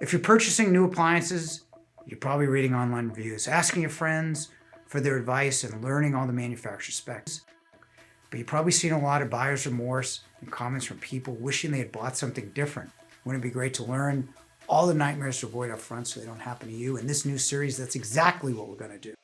If you're purchasing new appliances, you're probably reading online reviews, asking your friends for their advice and learning all the manufacturer specs. But you've probably seen a lot of buyer's remorse and comments from people wishing they had bought something different. Wouldn't it be great to learn all the nightmares to avoid up front so they don't happen to you? In this new series, that's exactly what we're going to do.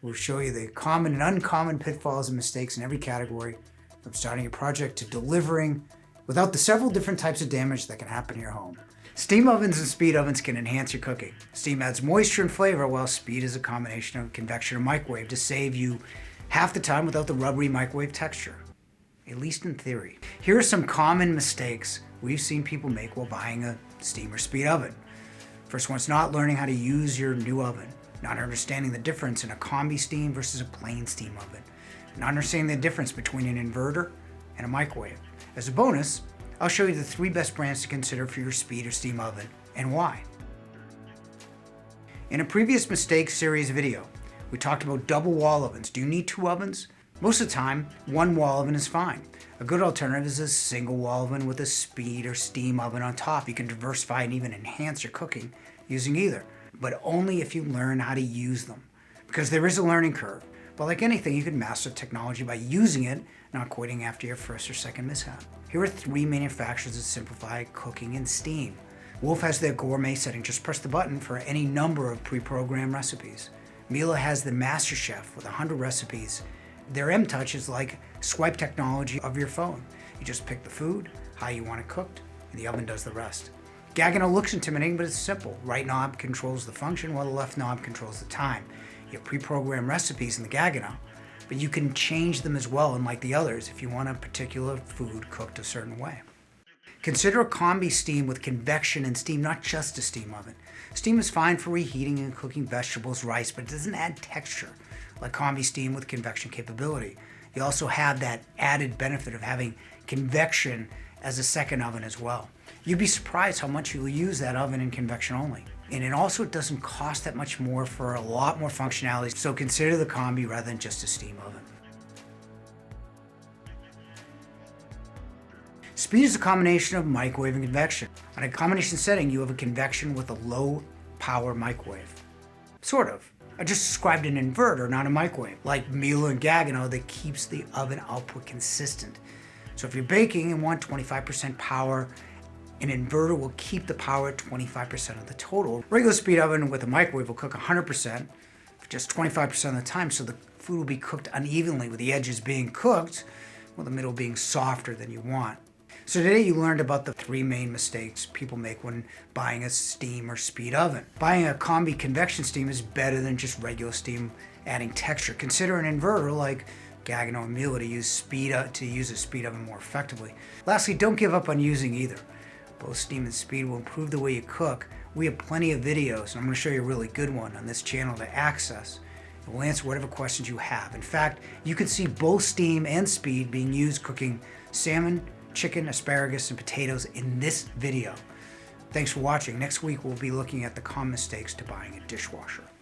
We'll show you the common and uncommon pitfalls and mistakes in every category, from starting a project to delivering, without the several different types of damage that can happen in your home. Steam ovens and speed ovens can enhance your cooking. Steam adds moisture and flavor, while speed is a combination of convection and microwave to save you half the time without the rubbery microwave texture, at least in theory. Here are some common mistakes we've seen people make while buying a steam or speed oven. First one's not learning how to use your new oven, not understanding the difference in a combi-steam versus a plain steam oven, not understanding the difference between an inverter and a microwave. As a bonus, I'll show you the 3 best brands to consider for your speed or steam oven and why. In a previous mistakes series video, we talked about double wall ovens. Do you need 2 ovens? Most of the time, 1 wall oven is fine. A good alternative is a single wall oven with a speed or steam oven on top. You can diversify and even enhance your cooking using either, but only if you learn how to use them, because there is a learning curve. But like anything, you can master technology by using it, not quitting after your first or second mishap. Here are 3 manufacturers that simplify cooking in steam. Wolf has their gourmet setting. Just press the button for any number of pre-programmed recipes. Miele has the Master Chef with 100 recipes. Their M-Touch is like swipe technology of your phone. You just pick the food, how you want it cooked, and the oven does the rest. Gaggenau looks intimidating, but it's simple. Right knob controls the function, while the left knob controls the time. You have pre-programmed recipes in the Gaggenau, but you can change them as well, unlike the others, if you want a particular food cooked a certain way. Consider a combi-steam with convection and steam, not just a steam oven. Steam is fine for reheating and cooking vegetables, rice, but it doesn't add texture like combi-steam with convection capability. You also have that added benefit of having convection as a second oven as well. You'd be surprised how much you'll use that oven in convection only. And it also doesn't cost that much more for a lot more functionality, so consider the combi rather than just a steam oven. Speed is a combination of microwave and convection. On a combination setting, you have a convection with a low power microwave. Sort of. I just described an inverter, not a microwave, like Miele and Gaggenau, that keeps the oven output consistent. So if you're baking and want 25% power, an inverter will keep the power at 25% of the total. Regular speed oven with a microwave will cook 100% for just 25% of the time, so the food will be cooked unevenly, with the edges being cooked, while the middle being softer than you want. So today you learned about the 3 main mistakes people make when buying a steam or speed oven. Buying a combi convection steam is better than just regular steam adding texture. Consider an inverter like Gaggenau and Miele to use a speed oven more effectively. Lastly, don't give up on using either. Both steam and speed will improve the way you cook. We have plenty of videos, and I'm going to show you a really good one on this channel to access. It will answer whatever questions you have. In fact, you can see both steam and speed being used cooking salmon, chicken, asparagus, and potatoes in this video. Thanks for watching. Next week we'll be looking at the common mistakes to buying a dishwasher.